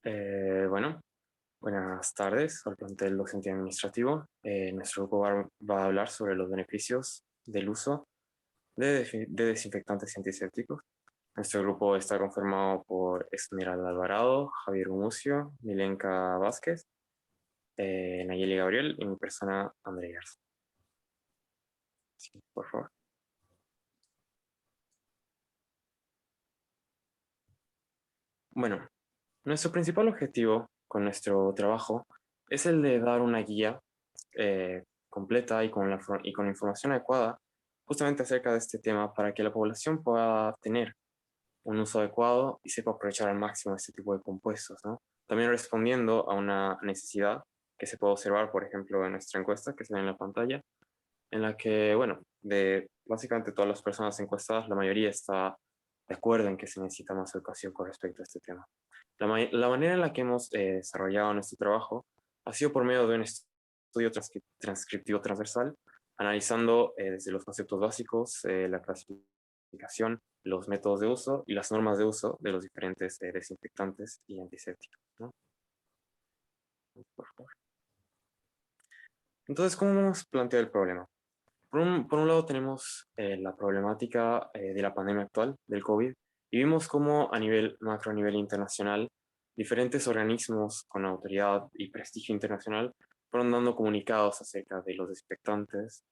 Bueno, buenas tardes al plantel docente y administrativo. Nuestro grupo va a hablar sobre los beneficios del uso de desinfectantes y antisépticos. Nuestro grupo está conformado por Esmeralda Alvarado, Javier Gumucio, Milenka Vázquez, Nayeli Gabriel y mi persona, André Garza. Sí, por favor. Bueno, nuestro principal objetivo con nuestro trabajo es el de dar una guía completa y con información adecuada justamente acerca de este tema para que la población pueda tener un uso adecuado y sepa aprovechar al máximo este tipo de compuestos, ¿no? También respondiendo a una necesidad que se puede observar, por ejemplo, en nuestra encuesta que se ve en la pantalla, en la que, bueno, de básicamente todas las personas encuestadas, la mayoría está de acuerdo en que se necesita más educación con respecto a este tema. La manera en la que hemos desarrollado nuestro trabajo ha sido por medio de un estudio transcriptivo transversal, analizando desde los conceptos básicos, la clasificación, los métodos de uso y las normas de uso de los diferentes desinfectantes y antisépticos, ¿no? Por favor. Entonces, ¿cómo hemos planteado el problema? Por un lado tenemos la problemática de la pandemia actual del COVID y vimos cómo a nivel macro, a nivel internacional, diferentes organismos con autoridad y prestigio internacional fueron dando comunicados acerca de los desinfectantes,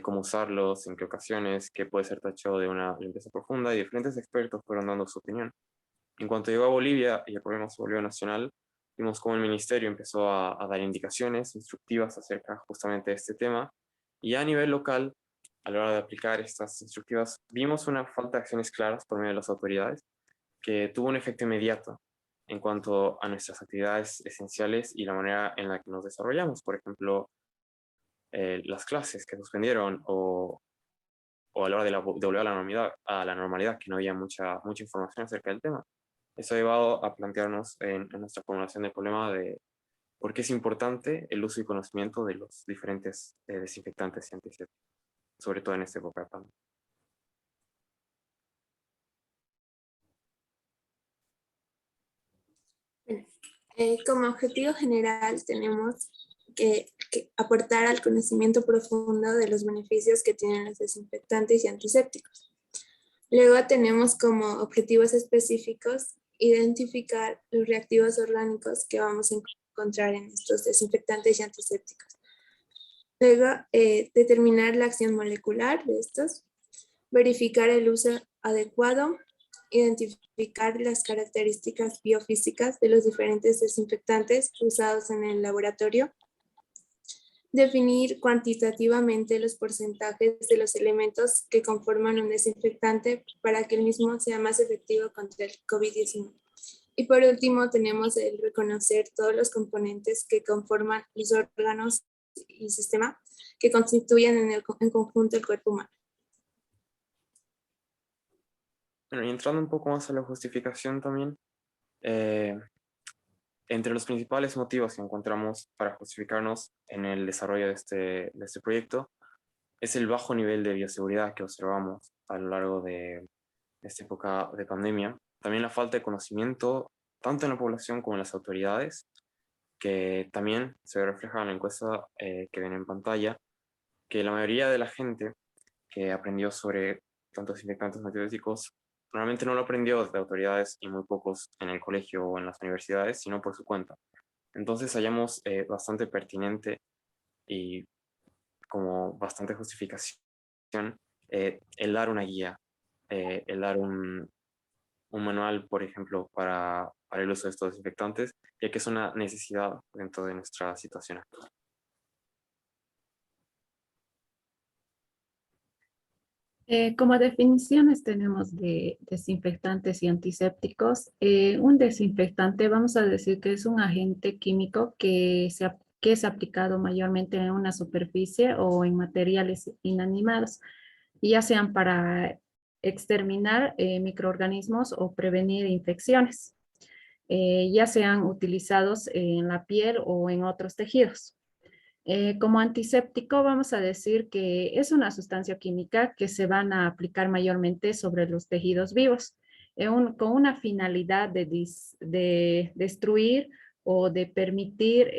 cómo usarlos, en qué ocasiones, qué puede ser tachado de una limpieza profunda, y diferentes expertos fueron dando su opinión. En cuanto llegó a Bolivia y el problema se volvió nacional, vimos cómo el ministerio empezó a dar indicaciones instructivas acerca justamente de este tema, y a nivel local, a la hora de aplicar estas instructivas, vimos una falta de acciones claras por medio de las autoridades que tuvo un efecto inmediato en cuanto a nuestras actividades esenciales y la manera en la que nos desarrollamos. Por ejemplo, las clases que suspendieron o a la hora de volver a la normalidad, que no había mucha información acerca del tema. Eso ha llevado a plantearnos en nuestra formulación del problema de por qué es importante el uso y conocimiento de los diferentes desinfectantes y antisépticos, sobre todo en esta época de pandemia. Bueno, como objetivo general tenemos que aportar al conocimiento profundo de los beneficios que tienen los desinfectantes y antisépticos. Luego tenemos como objetivos específicos identificar los reactivos orgánicos que vamos a encontrar en estos desinfectantes y antisépticos. Luego, determinar la acción molecular de estos, verificar el uso adecuado, identificar las características biofísicas de los diferentes desinfectantes usados en el laboratorio, definir cuantitativamente los porcentajes de los elementos que conforman un desinfectante para que el mismo sea más efectivo contra el COVID-19. Y por último, tenemos el reconocer todos los componentes que conforman los órganos y sistema que constituyen en conjunto el cuerpo humano. Bueno, y entrando un poco más a la justificación también, entre los principales motivos que encontramos para justificarnos en el desarrollo de este proyecto es el bajo nivel de bioseguridad que observamos a lo largo de esta época de pandemia. También la falta de conocimiento, tanto en la población como en las autoridades, que también se ve reflejada en la encuesta que ven en pantalla, que la mayoría de la gente que aprendió sobre tantos desinfectantes antibióticos normalmente no lo aprendió de autoridades y muy pocos en el colegio o en las universidades, sino por su cuenta. Entonces hallamos bastante pertinente y como bastante justificación el dar una guía, el dar un manual, por ejemplo, para el uso de estos desinfectantes, ya que es una necesidad dentro de nuestra situación actual. Como definiciones tenemos de desinfectantes y antisépticos. Un desinfectante, vamos a decir que es un agente químico que es aplicado mayormente en una superficie o en materiales inanimados, ya sean para exterminar microorganismos o prevenir infecciones, ya sean utilizados en la piel o en otros tejidos. Como antiséptico, vamos a decir que es una sustancia química que se van a aplicar mayormente sobre los tejidos vivos. con una finalidad de destruir o de permitir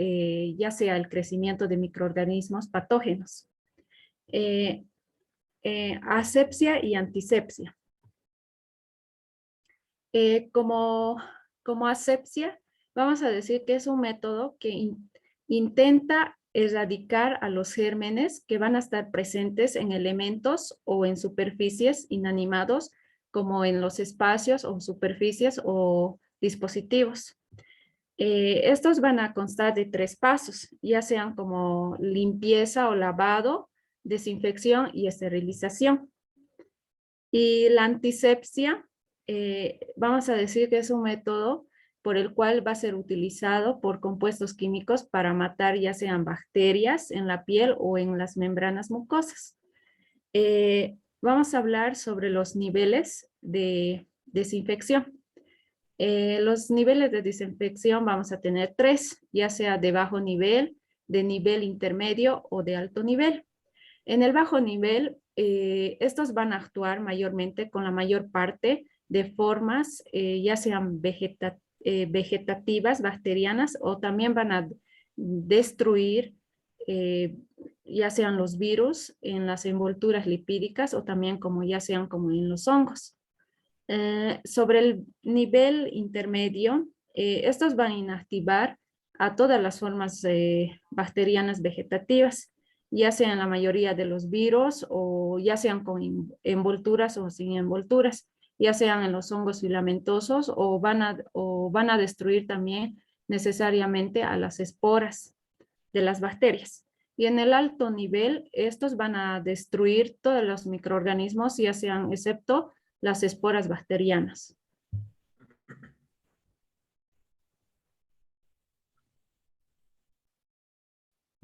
ya sea el crecimiento de microorganismos patógenos. Asepsia y antisepsia. Como asepsia, vamos a decir que es un método que intenta erradicar a los gérmenes que van a estar presentes en elementos o en superficies inanimados, como en los espacios o superficies o dispositivos. Estos van a constar de 3 pasos, ya sean como limpieza o lavado, desinfección y esterilización. Y la antisepsia, vamos a decir que es un método por el cual va a ser utilizado por compuestos químicos para matar ya sean bacterias en la piel o en las membranas mucosas. Vamos a hablar sobre los niveles de desinfección. Los niveles de desinfección vamos a tener 3, ya sea de bajo nivel, de nivel intermedio o de alto nivel. En el bajo nivel, estos van a actuar mayormente con la mayor parte de formas, ya sean vegetativas, bacterianas, o también van a destruir, ya sean los virus en las envolturas lipídicas o también como ya sean como en los hongos. Sobre el nivel intermedio, estos van a inactivar a todas las formas bacterianas vegetativas, ya sean la mayoría de los virus o ya sean con envolturas o sin envolturas, ya sean en los hongos filamentosos o van a destruir también necesariamente a las esporas de las bacterias. Y en el alto nivel, estos van a destruir todos los microorganismos, ya sean excepto las esporas bacterianas.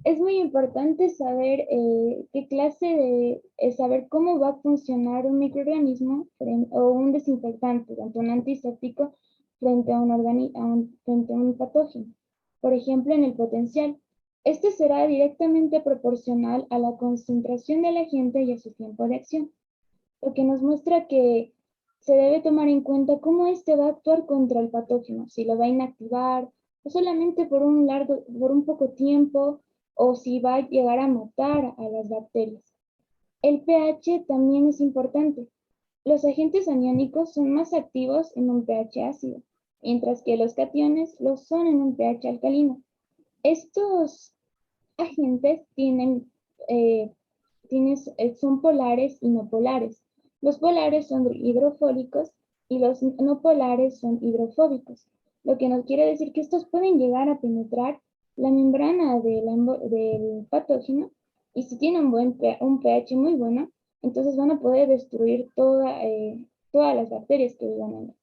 Es muy importante saber saber cómo va a funcionar un microorganismo o un desinfectante, tanto un antiséptico frente a frente a un patógeno. Por ejemplo, en el potencial. Este será directamente proporcional a la concentración del agente y a su tiempo de acción, lo que nos muestra que se debe tomar en cuenta cómo éste va a actuar contra el patógeno, si lo va a inactivar, o solamente por un poco tiempo, o si va a llegar a matar a las bacterias. El pH también es importante. Los agentes aniónicos son más activos en un pH ácido, mientras que los cationes lo son en un pH alcalino. Estos agentes son polares y no polares. Los polares son hidrofóbicos y los no polares son hidrofóbicos, lo que nos quiere decir que estos pueden llegar a penetrar la membrana del patógeno, y si tienen un pH muy bueno, entonces van a poder destruir todas las bacterias que vivan en él.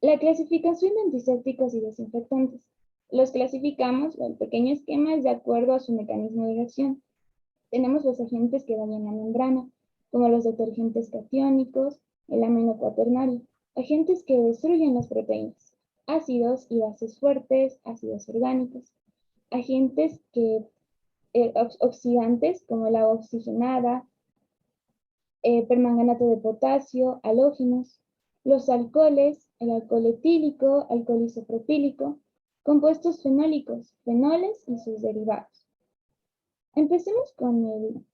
La clasificación de antisépticos y desinfectantes. Los clasificamos, el pequeño esquema es de acuerdo a su mecanismo de reacción. Tenemos los agentes que dañan la membrana, como los detergentes catiónicos, el amino cuaternario, agentes que destruyen las proteínas, ácidos y bases fuertes, ácidos orgánicos, agentes oxidantes como el agua oxigenada, permanganato de potasio, halógenos, los alcoholes, el alcohol etílico, alcohol isopropílico, compuestos fenólicos, fenoles y sus derivados. Empecemos con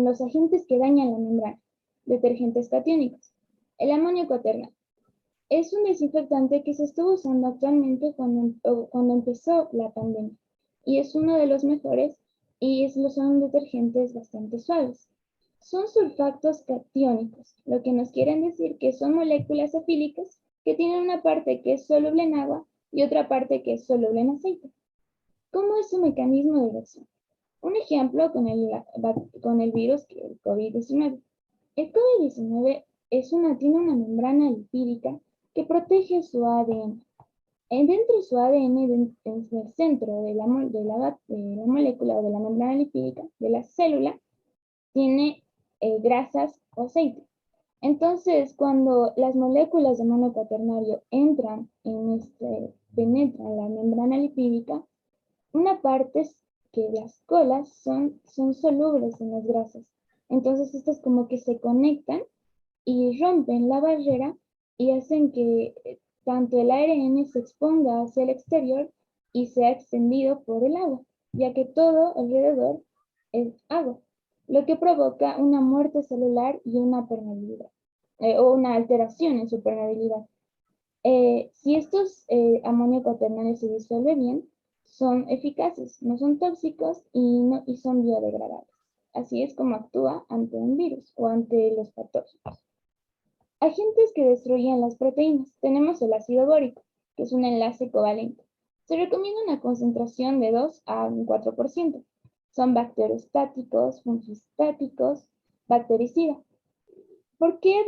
los agentes que dañan la membrana. Detergentes catiónicos. El amonio cuaternario. Es un desinfectante que se estuvo usando actualmente cuando empezó la pandemia, y es uno de los mejores, y son detergentes bastante suaves. Son sulfatos catiónicos, lo que nos quieren decir que son moléculas afílicas que tienen una parte que es soluble en agua y otra parte que es soluble en aceite. ¿Cómo es su mecanismo de reacción? Un ejemplo con el virus, el COVID-19. El COVID-19 tiene una membrana lipídica que protege su ADN. Dentro de su ADN, desde el centro de la molécula o de la membrana lipídica de la célula, tiene grasas o aceite. Entonces, cuando las moléculas de amonio cuaternario penetran la membrana lipídica, una parte es que las colas son solubles en las grasas. Entonces, estas como que se conectan y rompen la barrera y hacen que tanto el ARN se exponga hacia el exterior y sea extendido por el agua, ya que todo alrededor es agua, lo que provoca una muerte celular y una permeabilidad, o una alteración en su permeabilidad. Si estos amonio cuaternarios se disuelven bien, son eficaces, no son tóxicos y son biodegradables. Así es como actúa ante un virus o ante los patógenos. Agentes que destruyen las proteínas. Tenemos el ácido bórico, que es un enlace covalente. Se recomienda una concentración de 2 a un 4%. Son bacteriostáticos, fungistáticos, bactericidas. ¿Por qué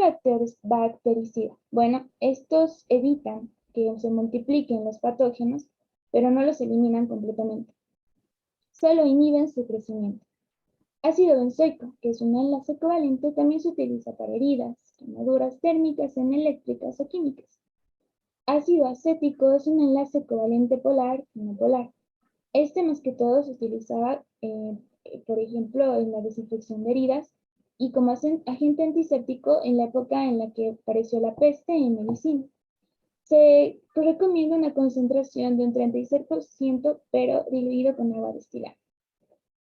bactericida? Bueno, estos evitan que se multipliquen los patógenos, pero no los eliminan completamente. Solo inhiben su crecimiento. Ácido benzoico, que es un enlace covalente, también se utiliza para heridas, quemaduras térmicas, eléctricas o químicas. Ácido acético es un enlace covalente polar y no polar. Este más que todo se utilizaba, por ejemplo, en la desinfección de heridas y como agente antiséptico en la época en la que apareció la peste en medicina. Se recomienda una concentración de un 36%, pero diluido con agua destilada.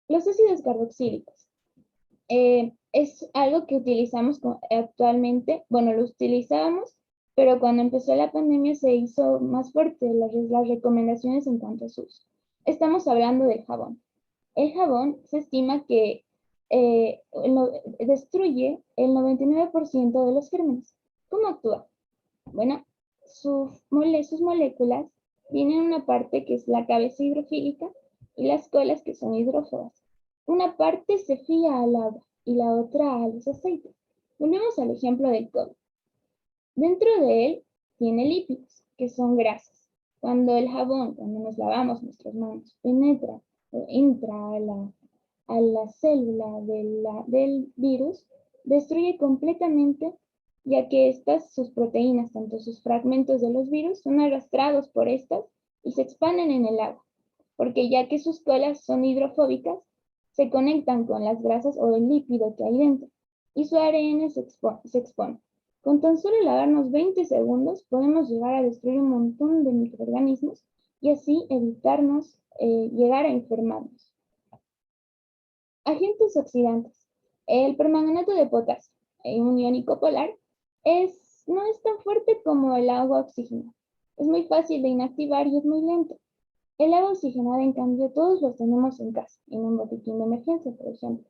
Los ácidos carboxílicos. Es algo que utilizamos actualmente, bueno, lo utilizábamos, pero cuando empezó la pandemia se hizo más fuerte las recomendaciones en cuanto a su uso. Estamos hablando del jabón. El jabón se estima que destruye el 99% de los gérmenes. ¿Cómo actúa? Bueno, sus moléculas tienen una parte que es la cabeza hidrofílica y las colas que son hidrófobas. Una parte se fía al agua y la otra a los aceites. Volvemos al ejemplo del COVID. Dentro de él tiene lípidos, que son grasas. Cuando el jabón, cuando nos lavamos nuestras manos, penetra o entra a la célula del virus, destruye completamente, ya que sus proteínas, tanto sus fragmentos de los virus, son arrastrados por estas y se expanden en el agua, porque ya que sus colas son hidrofóbicas, se conectan con las grasas o el lípido que hay dentro y su ARN se expone. Con tan solo lavarnos 20 segundos podemos llegar a destruir un montón de microorganismos y así evitarnos llegar a enfermarnos. Agentes oxidantes. El permanganato de potasio, un iónico polar, no es tan fuerte como el agua oxigenada. Es muy fácil de inactivar y es muy lento. El agua oxigenada, en cambio, todos los tenemos en casa, en un botiquín de emergencia, por ejemplo.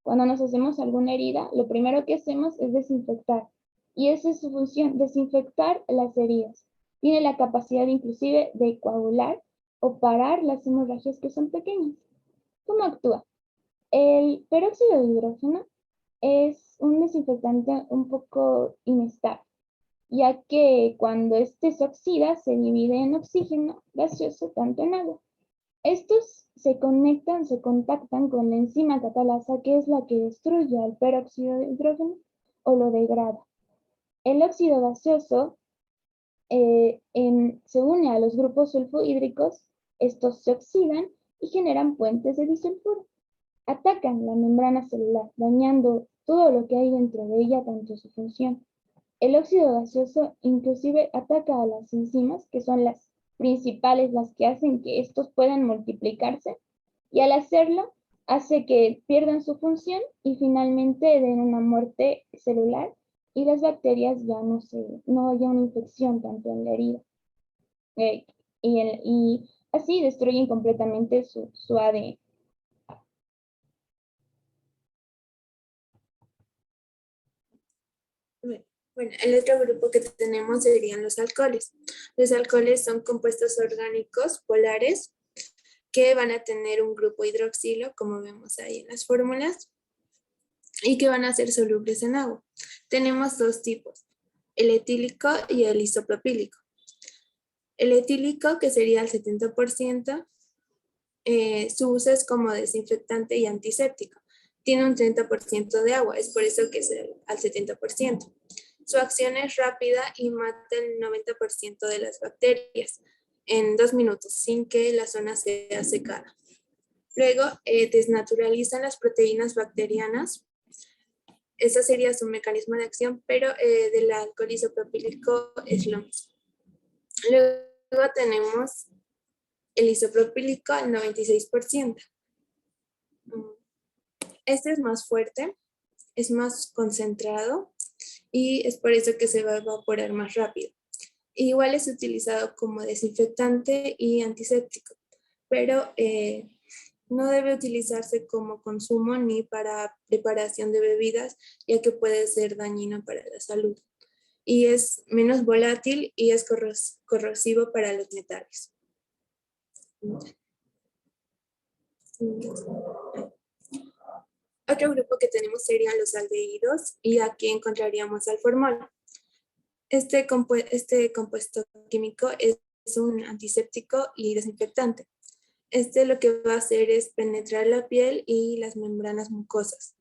Cuando nos hacemos alguna herida, lo primero que hacemos es desinfectar. Y esa es su función, desinfectar las heridas. Tiene la capacidad inclusive de coagular o parar las hemorragias que son pequeñas. ¿Cómo actúa? El peróxido de hidrógeno es un desinfectante un poco inestable, ya que cuando este se oxida se divide en oxígeno gaseoso tanto en agua. Estos se contactan con la enzima catalasa, que es la que destruye al peróxido de hidrógeno o lo degrada. El óxido gaseoso se une a los grupos sulfohídricos, estos se oxidan y generan puentes de disulfuro. Atacan la membrana celular, dañando todo lo que hay dentro de ella, tanto su función. El óxido gaseoso inclusive ataca a las enzimas, que son las principales, las que hacen que estos puedan multiplicarse, y al hacerlo hace que pierdan su función y finalmente den una muerte celular y las bacterias no haya una infección tanto en la herida. Y así destruyen completamente su ADN. Bueno, el otro grupo que tenemos serían los alcoholes. Los alcoholes son compuestos orgánicos polares que van a tener un grupo hidroxilo, como vemos ahí en las fórmulas, y que van a ser solubles en agua. Tenemos dos tipos, el etílico y el isopropílico. El etílico, que sería el 70%, su uso es como desinfectante y antiséptico. Tiene un 30% de agua, es por eso que es al 70%. Su acción es rápida y mata el 90% de las bacterias en 2 minutos, sin que la zona sea secada. Luego, desnaturalizan las proteínas bacterianas ese sería su mecanismo de acción, pero del alcohol isopropílico es lo mismo. Luego tenemos el isopropílico al 96%. Este es más fuerte, es más concentrado y es por eso que se va a evaporar más rápido. Igual es utilizado como desinfectante y antiséptico, pero no debe utilizarse como consumo ni para preparación de bebidas, ya que puede ser dañino para la salud. Y es menos volátil y es corrosivo para los metales. Otro grupo que tenemos serían los aldehídos y aquí encontraríamos al formol. Este compuesto químico es un antiséptico y desinfectante. Lo que va a hacer es penetrar la piel y las membranas mucosas.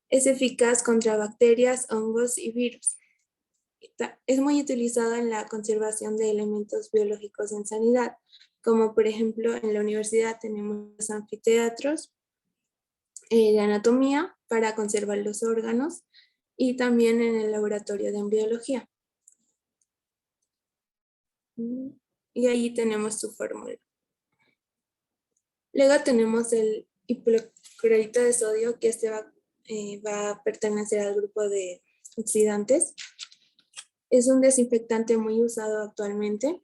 Es eficaz contra bacterias, hongos y virus. Es muy utilizado en la conservación de elementos biológicos en sanidad, como por ejemplo en la universidad tenemos los anfiteatros de anatomía para conservar los órganos y también en el laboratorio de embriología. Y ahí tenemos su fórmula. Luego tenemos el hipoclorito de sodio, que va a pertenecer al grupo de oxidantes. Es un desinfectante muy usado actualmente.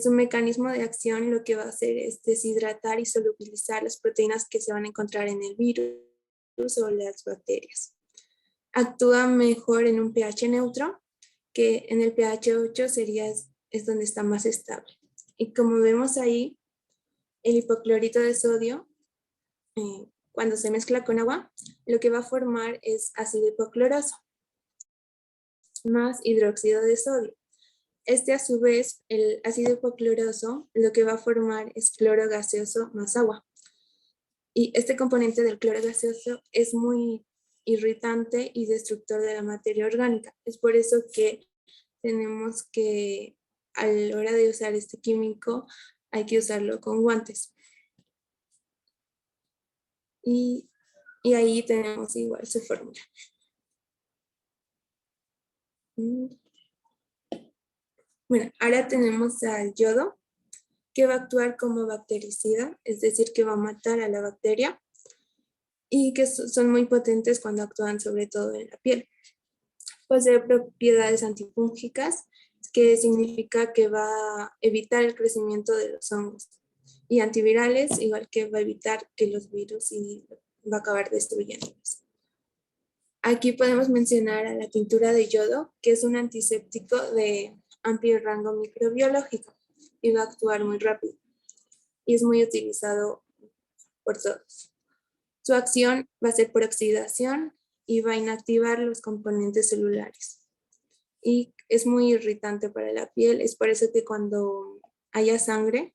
Su mecanismo de acción lo que va a hacer es deshidratar y solubilizar las proteínas que se van a encontrar en el virus o las bacterias. Actúa mejor en un pH neutro, que en el pH 8 es donde está más estable. Y como vemos ahí, el hipoclorito de sodio, cuando se mezcla con agua, lo que va a formar es ácido hipocloroso más hidróxido de sodio. A su vez, el ácido hipocloroso, lo que va a formar es cloro gaseoso más agua. Y este componente del cloro gaseoso es muy irritante y destructor de la materia orgánica. Es por eso que tenemos que, a la hora de usar este químico, hay que usarlo con guantes. Y ahí tenemos igual su fórmula. Bueno, ahora tenemos al yodo, que va a actuar como bactericida, es decir, que va a matar a la bacteria y que son muy potentes cuando actúan sobre todo en la piel. Posee propiedades antifúngicas, que significa que va a evitar el crecimiento de los hongos, y antivirales, igual que va a evitar que los virus y va a acabar destruyéndolos. Aquí podemos mencionar a la tintura de yodo, que es un antiséptico de amplio rango microbiológico y va a actuar muy rápido y es muy utilizado por todos. Su acción va a ser por oxidación y va a inactivar los componentes celulares. Y es muy irritante para la piel, es por eso que cuando haya sangre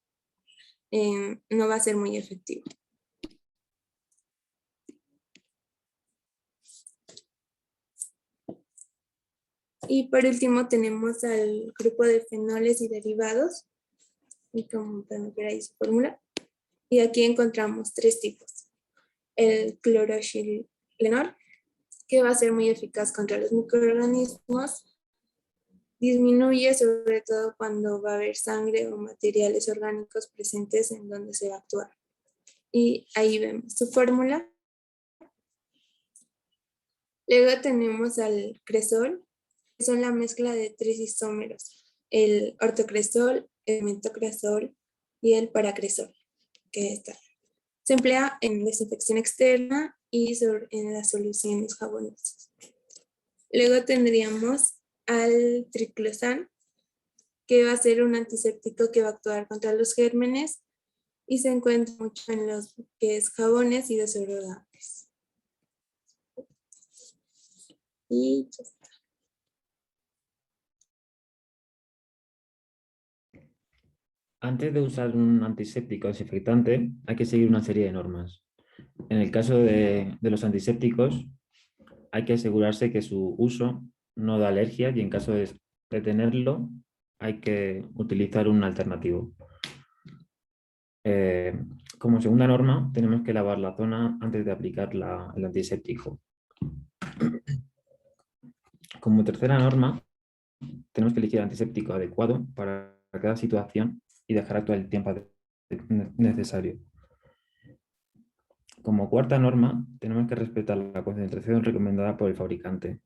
no va a ser muy efectivo. Y por último tenemos al grupo de fenoles y derivados, y como pueden ver ahí su fórmula. Y aquí encontramos tres tipos. El cloroxilenol, que va a ser muy eficaz contra los microorganismos, disminuye sobre todo cuando va a haber sangre o materiales orgánicos presentes en donde se va a actuar. Y ahí vemos su fórmula. Luego tenemos al cresol, que son la mezcla de tres isómeros, el ortocresol, el metocresol y el paracresol, que está. Se emplea en desinfección externa y en las soluciones jabonosas. Luego tendríamos al triclosan, que va a ser un antiséptico que va a actuar contra los gérmenes y se encuentra mucho en los que es jabones y desodorantes. Y ya está. Antes de usar un antiséptico desinfectante, hay que seguir una serie de normas. En el caso de los antisépticos, hay que asegurarse que su uso no da alergias y en caso de tenerlo, hay que utilizar un alternativo. Como segunda norma, tenemos que lavar la zona antes de aplicar el antiséptico. Como tercera norma, tenemos que elegir el antiséptico adecuado para cada situación y dejar actuar el tiempo necesario. Como cuarta norma, tenemos que respetar la concentración recomendada por el fabricante.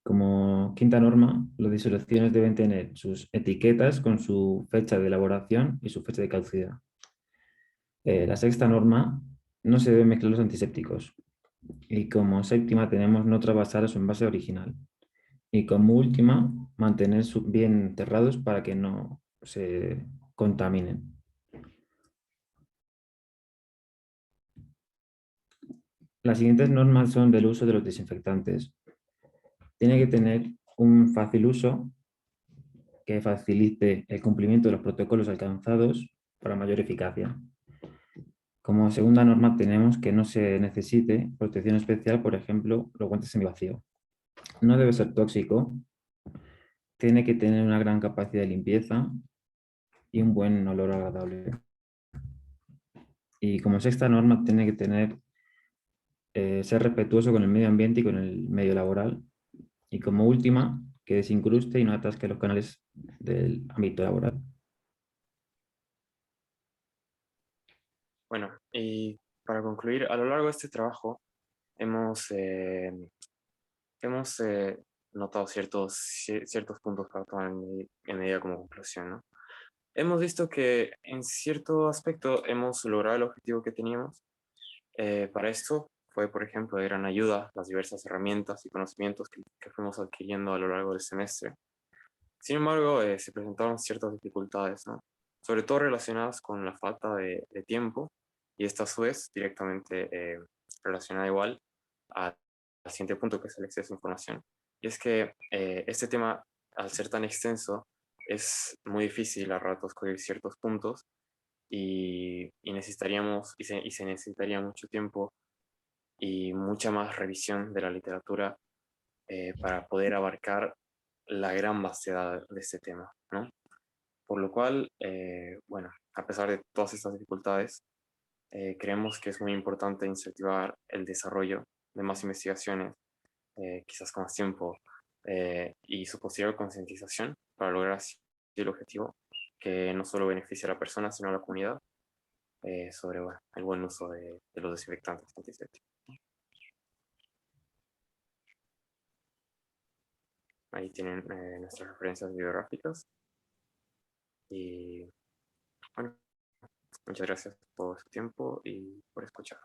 Como quinta norma, las disoluciones deben tener sus etiquetas con su fecha de elaboración y su fecha de caducidad. La sexta norma, no se deben mezclar los antisépticos. Y como séptima tenemos no trasvasar a su envase original. Y como última, mantener bien cerrados para que no se contaminen. Las siguientes normas son del uso de los desinfectantes. Tiene que tener un fácil uso que facilite el cumplimiento de los protocolos alcanzados para mayor eficacia. Como segunda norma tenemos que no se necesite protección especial, por ejemplo, los guantes semivacíos. No debe ser tóxico, tiene que tener una gran capacidad de limpieza y un buen olor agradable. Y como sexta norma tiene que tener, ser respetuoso con el medio ambiente y con el medio laboral. Y como última, que desincruste y no atasque los canales del ámbito laboral. Bueno, y para concluir, a lo largo de este trabajo hemos, hemos notado ciertos puntos para tomar en medida como conclusión, ¿no? Hemos visto que en cierto aspecto hemos logrado el objetivo que teníamos. Para esto fue, por ejemplo, de gran ayuda las diversas herramientas y conocimientos que fuimos adquiriendo a lo largo del semestre. Sin embargo, se presentaron ciertas dificultades, ¿no? Sobre todo relacionadas con la falta de tiempo, y esta a su vez directamente relacionada igual al siguiente punto, que es el exceso de información. Y es que este tema, al ser tan extenso, es muy difícil a ratos cubrir ciertos puntos y necesitaríamos, y se necesitaría mucho tiempo y mucha más revisión de la literatura para poder abarcar la gran vastedad de este tema, ¿no? Por lo cual, bueno, a pesar de todas estas dificultades, creemos que es muy importante incentivar el desarrollo de más investigaciones, quizás con más tiempo, y su posterior concientización para lograr así el objetivo que no solo beneficia a la persona, sino a la comunidad, sobre bueno, el buen uso de los desinfectantes antisépticos. Ahí tienen nuestras referencias bibliográficas y bueno, muchas gracias por su tiempo y por escuchar.